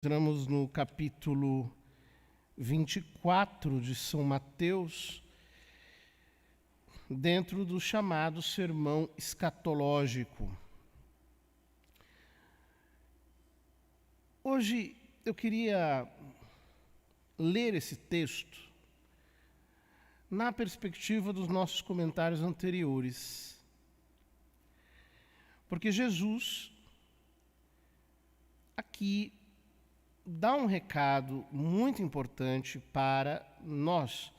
Entramos no capítulo 24 de São Mateus, dentro do chamado sermão escatológico. Hoje eu queria ler esse texto na perspectiva dos nossos comentários anteriores, porque Jesus aqui dá um recado muito importante para nós,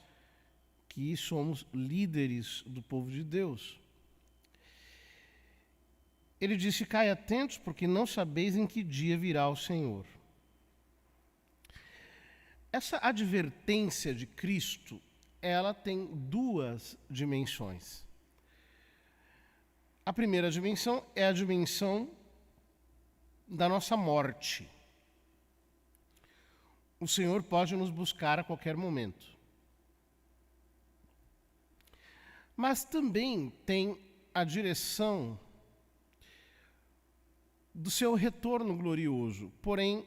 que somos líderes do povo de Deus. Ele diz: ficai atentos, porque não sabeis em que dia virá o Senhor. Essa advertência de Cristo, ela tem duas dimensões. A primeira dimensão é a dimensão da nossa morte. O Senhor pode nos buscar a qualquer momento. Mas também tem a direção do seu retorno glorioso. Porém,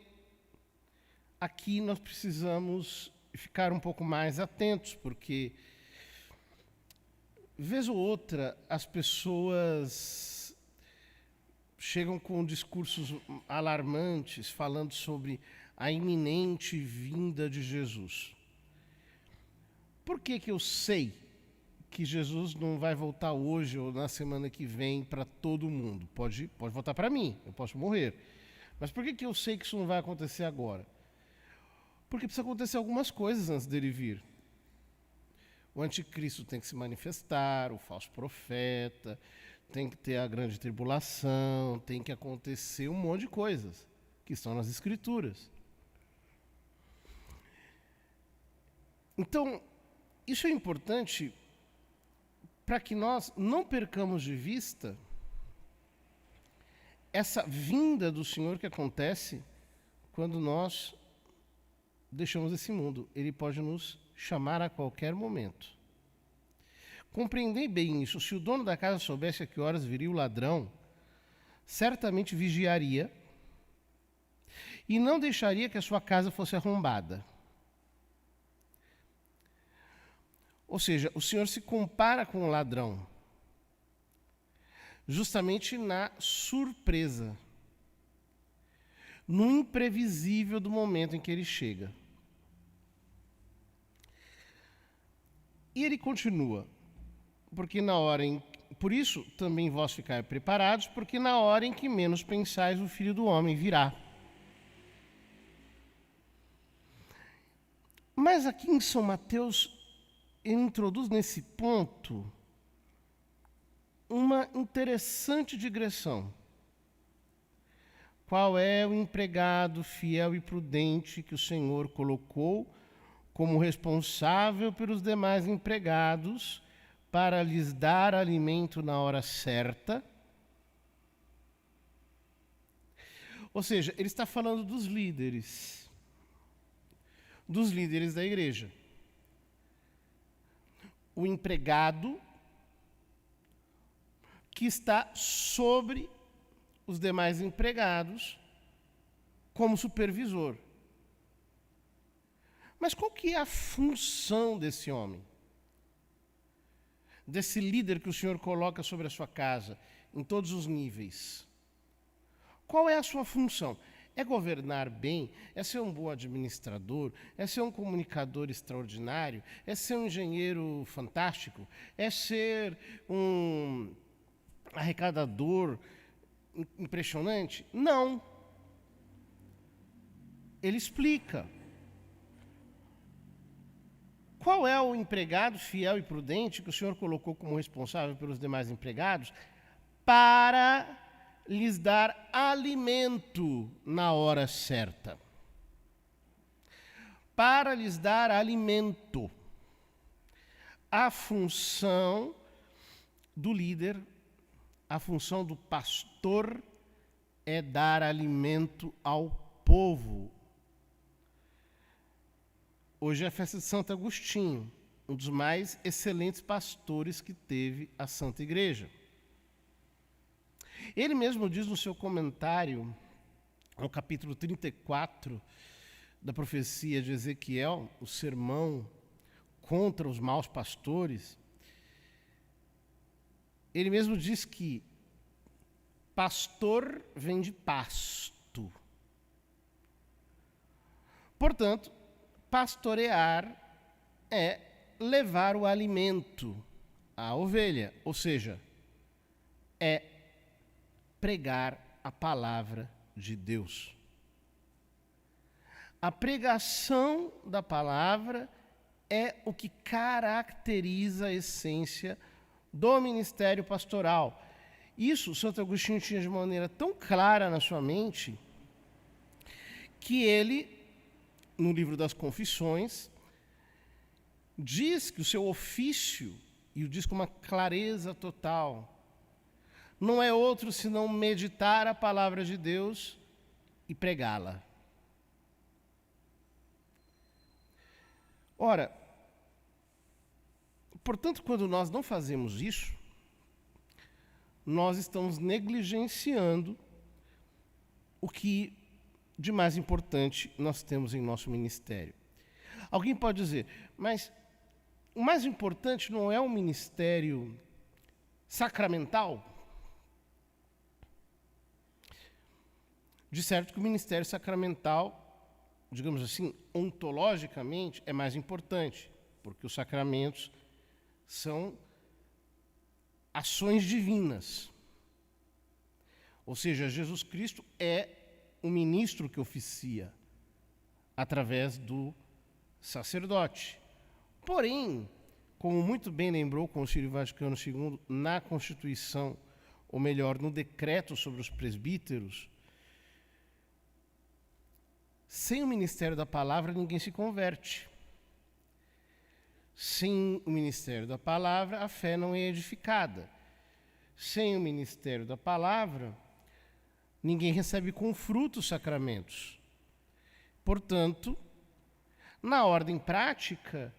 aqui nós precisamos ficar um pouco mais atentos, porque, vez ou outra, as pessoas chegam com discursos alarmantes, falando sobre a iminente vinda de Jesus. Por que eu sei que Jesus não vai voltar hoje ou na semana que vem para todo mundo? Pode voltar para mim, eu posso morrer. Mas por que eu sei que isso não vai acontecer agora? Porque precisa acontecer algumas coisas antes dele vir. O anticristo tem que se manifestar, o falso profeta, tem que ter a grande tribulação, tem que acontecer um monte de coisas que estão nas Escrituras. Então, isso é importante para que nós não percamos de vista essa vinda do Senhor que acontece quando nós deixamos esse mundo. Ele pode nos chamar a qualquer momento. Compreendei bem isso. Se o dono da casa soubesse a que horas viria o ladrão, certamente vigiaria e não deixaria que a sua casa fosse arrombada. Ou seja, o Senhor se compara com o ladrão, justamente na surpresa, no imprevisível do momento em que ele chega. E ele continua, por isso também vós ficai preparados, porque na hora em que menos pensais, o Filho do Homem virá. Mas aqui em São Mateus, ele introduz nesse ponto uma interessante digressão. Qual é o empregado fiel e prudente que o Senhor colocou como responsável pelos demais empregados para lhes dar alimento na hora certa? Ou seja, ele está falando dos líderes da igreja. O empregado que está sobre os demais empregados como supervisor. Mas qual que é a função desse homem? Desse líder que o Senhor coloca sobre a sua casa, em todos os níveis? Qual é a sua função? É governar bem? É ser um bom administrador? É ser um comunicador extraordinário? É ser um engenheiro fantástico? É ser um arrecadador impressionante? Não. Ele explica. Qual é o empregado fiel e prudente que o Senhor colocou como responsável pelos demais empregados para lhes dar alimento na hora certa? Para lhes dar alimento. A função do líder, a função do pastor é dar alimento ao povo. Hoje é a festa de Santo Agostinho, um dos mais excelentes pastores que teve a Santa Igreja. Ele mesmo diz no seu comentário no capítulo 34 da profecia de Ezequiel, o sermão contra os maus pastores, ele mesmo diz que pastor vem de pasto. Portanto, pastorear é levar o alimento à ovelha, ou seja, é pregar a palavra de Deus. A pregação da palavra é o que caracteriza a essência do ministério pastoral. Isso Santo Agostinho tinha de maneira tão clara na sua mente que ele, no livro das Confissões, diz que o seu ofício, e o diz com uma clareza total, não é outro senão meditar a palavra de Deus e pregá-la. Ora, portanto, quando nós não fazemos isso, nós estamos negligenciando o que de mais importante nós temos em nosso ministério. Alguém pode dizer, mas o mais importante não é o ministério sacramental? De certo que o ministério sacramental, digamos assim, ontologicamente, é mais importante, porque os sacramentos são ações divinas. Ou seja, Jesus Cristo é o ministro que oficia através do sacerdote. Porém, como muito bem lembrou o Concílio Vaticano II na Constituição, ou melhor, no decreto sobre os presbíteros, sem o ministério da palavra ninguém se converte. Sem o ministério da palavra, a fé não é edificada. Sem o ministério da palavra, ninguém recebe com fruto os sacramentos. Portanto, na ordem prática,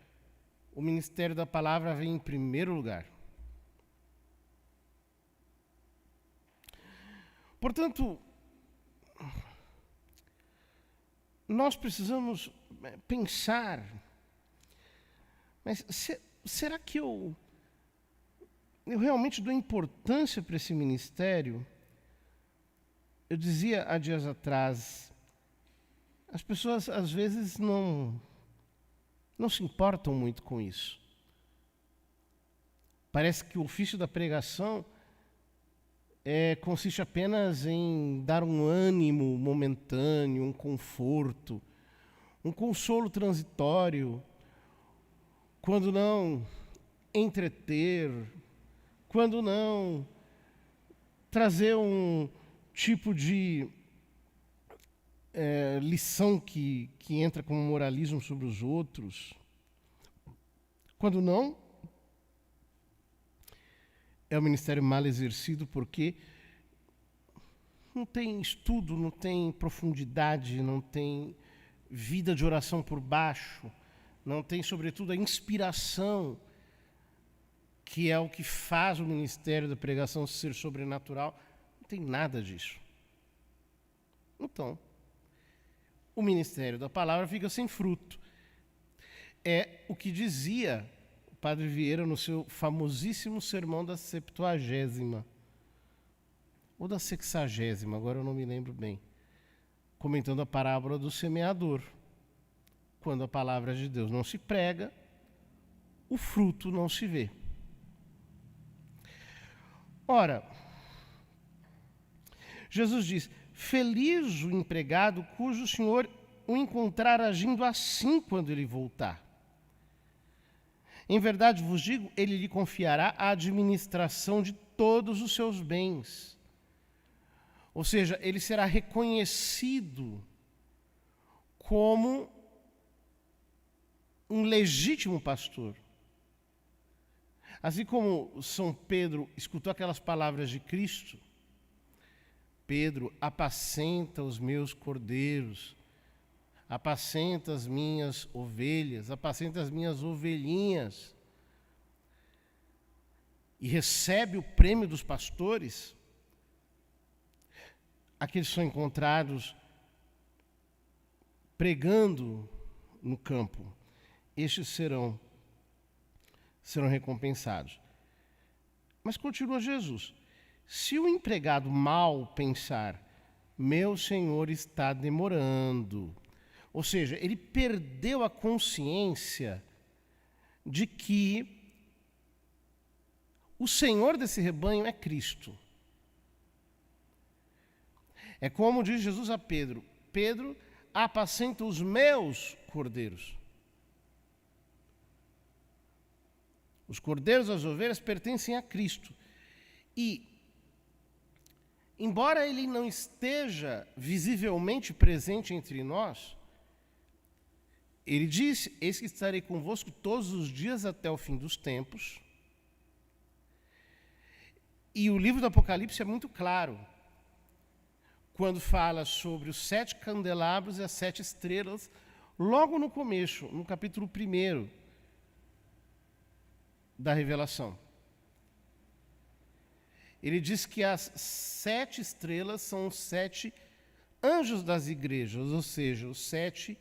o ministério da palavra vem em primeiro lugar. Portanto, nós precisamos pensar, mas será que eu realmente dou importância para esse ministério? Eu dizia há dias atrás, as pessoas às vezes não se importam muito com isso. Parece que o ofício da pregação consiste apenas em dar um ânimo momentâneo, um conforto, um consolo transitório, quando não entreter, quando não trazer um tipo de lição que entra como moralismo sobre os outros, quando não, é o ministério mal exercido porque não tem estudo, não tem profundidade, não tem vida de oração por baixo, não tem, sobretudo, a inspiração, que é o que faz o ministério da pregação ser sobrenatural. Não tem nada disso. Então, o ministério da palavra fica sem fruto. É o que dizia o Padre Vieira no seu famosíssimo sermão da 70ª, ou da 60ª, agora eu não me lembro bem, comentando a parábola do semeador. Quando a palavra de Deus não se prega, o fruto não se vê. Ora, Jesus diz, feliz o empregado cujo senhor o encontrar agindo assim quando ele voltar. Em verdade vos digo, ele lhe confiará a administração de todos os seus bens. Ou seja, ele será reconhecido como um legítimo pastor. Assim como São Pedro escutou aquelas palavras de Cristo, Pedro, apacenta os meus cordeiros, apacenta as minhas ovelhas, apacenta as minhas ovelhinhas, e recebe o prêmio dos pastores. Aqueles são encontrados pregando no campo, estes serão recompensados. Mas continua Jesus. Se o empregado mal pensar, meu senhor está demorando. Ou seja, ele perdeu a consciência de que o Senhor desse rebanho é Cristo. É como diz Jesus a Pedro: Pedro, apacenta os meus cordeiros. Os cordeiros, as ovelhas, pertencem a Cristo. E, embora ele não esteja visivelmente presente entre nós, ele disse: eis que estarei convosco todos os dias até o fim dos tempos. E o livro do Apocalipse é muito claro quando fala sobre os 7 candelabros e as 7 estrelas, logo no começo, no capítulo 1 da Revelação. Ele diz que as 7 estrelas são os 7 anjos das igrejas, ou seja, os 7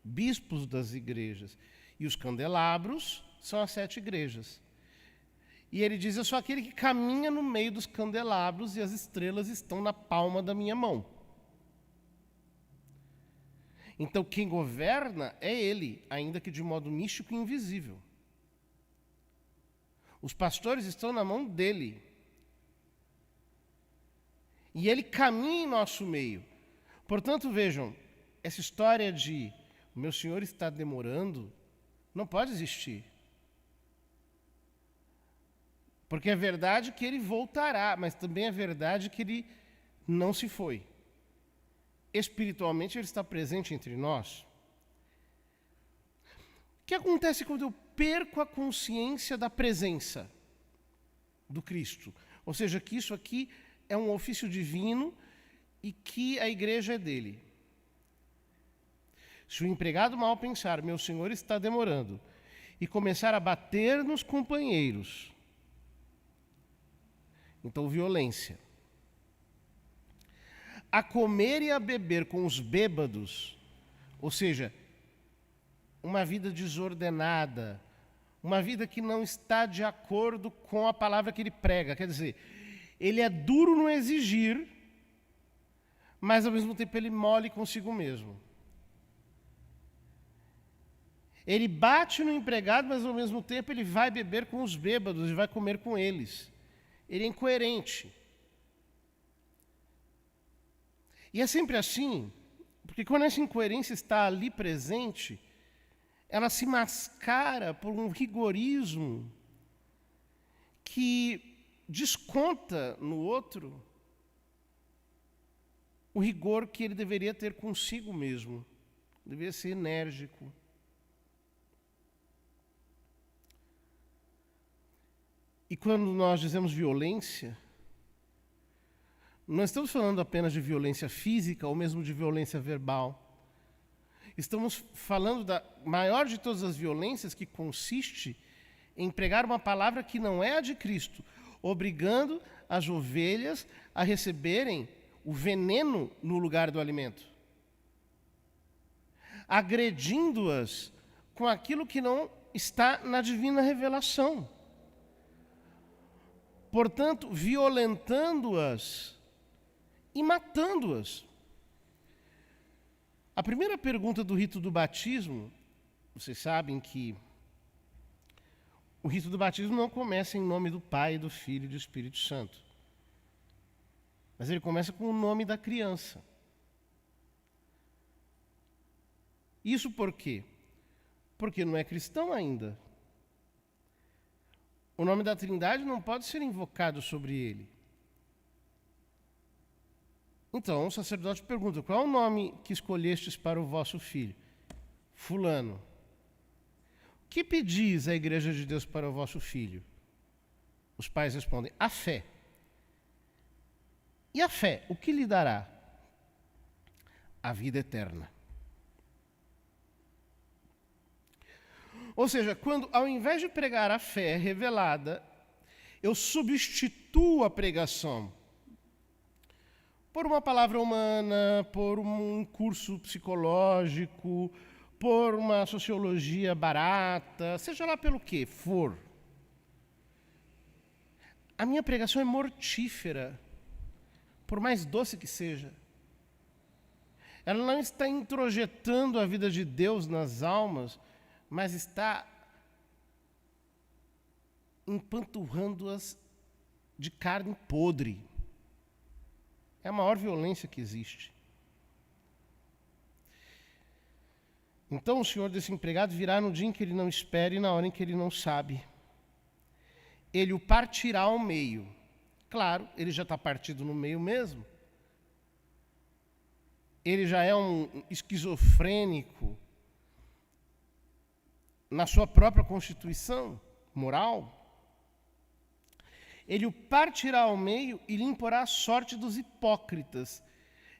bispos das igrejas. E os candelabros são as 7 igrejas. E ele diz: eu sou aquele que caminha no meio dos candelabros e as estrelas estão na palma da minha mão. Então quem governa é ele, ainda que de modo místico e invisível. Os pastores estão na mão dele. E ele caminha em nosso meio. Portanto, vejam, essa história de o meu senhor está demorando não pode existir. Porque é verdade que ele voltará, mas também é verdade que ele não se foi. Espiritualmente ele está presente entre nós. O que acontece quando eu perco a consciência da presença do Cristo? Ou seja, que isso aqui é um ofício divino e que a igreja é dele. Se o empregado mal pensar, meu senhor está demorando, e começar a bater nos companheiros, então violência. A comer e a beber com os bêbados, ou seja, uma vida desordenada, uma vida que não está de acordo com a palavra que ele prega. Quer dizer, ele é duro no exigir, mas ao mesmo tempo ele mole consigo mesmo. Ele bate no empregado, mas ao mesmo tempo ele vai beber com os bêbados e vai comer com eles. Ele é incoerente. E é sempre assim, porque quando essa incoerência está ali presente, ela se mascara por um rigorismo que desconta no outro o rigor que ele deveria ter consigo mesmo. Deveria ser enérgico. E quando nós dizemos violência, não estamos falando apenas de violência física ou mesmo de violência verbal. Estamos falando da maior de todas as violências, que consiste em pregar uma palavra que não é a de Cristo, obrigando as ovelhas a receberem o veneno no lugar do alimento, agredindo-as com aquilo que não está na divina revelação. Portanto, violentando-as e matando-as. A primeira pergunta do rito do batismo, vocês sabem que o rito do batismo não começa em nome do Pai, do Filho e do Espírito Santo. Mas ele começa com o nome da criança. Isso por quê? Porque não é cristão ainda. O nome da Trindade não pode ser invocado sobre ele. Então, o sacerdote pergunta: qual é o nome que escolhestes para o vosso filho? Fulano. O que pedis à igreja de Deus para o vosso filho? Os pais respondem: a fé. E a fé, o que lhe dará? A vida eterna. Ou seja, quando ao invés de pregar a fé revelada, eu substituo a pregação por uma palavra humana, por um curso psicológico, por uma sociologia barata, seja lá pelo que for. A minha pregação é mortífera, por mais doce que seja. Ela não está introjetando a vida de Deus nas almas, mas está empanturrando-as de carne podre. É a maior violência que existe. Então o senhor desse empregado virá no dia em que ele não espera e na hora em que ele não sabe. Ele o partirá ao meio. Claro, ele já está partido no meio mesmo. Ele já é um esquizofrênico na sua própria constituição moral. Ele o partirá ao meio e lhe imporá a sorte dos hipócritas.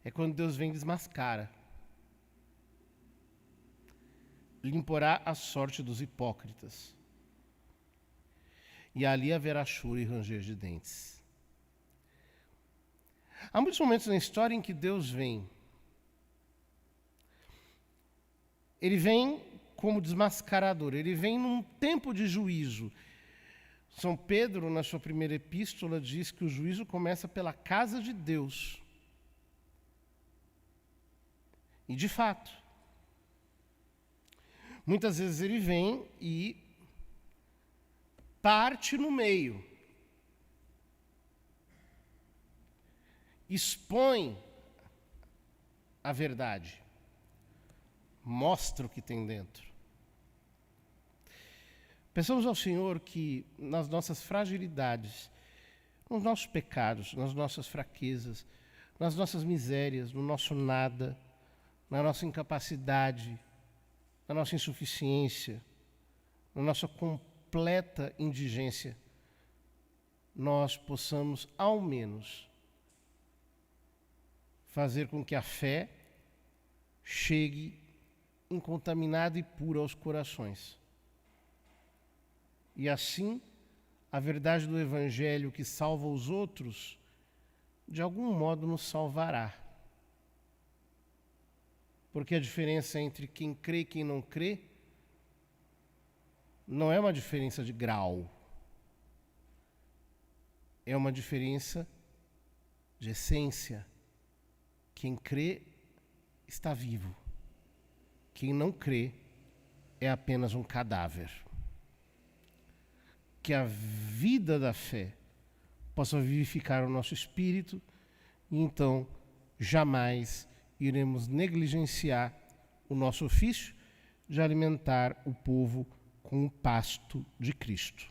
É quando Deus vem e desmascara. Lhe imporá a sorte dos hipócritas. E ali haverá choro e ranger de dentes. Há muitos momentos na história em que Deus vem. Ele vem como desmascarador, ele vem num tempo de juízo. São Pedro, na sua primeira epístola, diz que o juízo começa pela casa de Deus. E, de fato, muitas vezes ele vem e parte no meio. Expõe a verdade. Mostra o que tem dentro. Peçamos ao Senhor que nas nossas fragilidades, nos nossos pecados, nas nossas fraquezas, nas nossas misérias, no nosso nada, na nossa incapacidade, na nossa insuficiência, na nossa completa indigência, nós possamos, ao menos, fazer com que a fé chegue incontaminada e pura aos corações. E assim, a verdade do Evangelho que salva os outros, de algum modo nos salvará. Porque a diferença entre quem crê e quem não crê não é uma diferença de grau. É uma diferença de essência. Quem crê está vivo. Quem não crê é apenas um cadáver. Que a vida da fé possa vivificar o nosso espírito e então jamais iremos negligenciar o nosso ofício de alimentar o povo com o pasto de Cristo.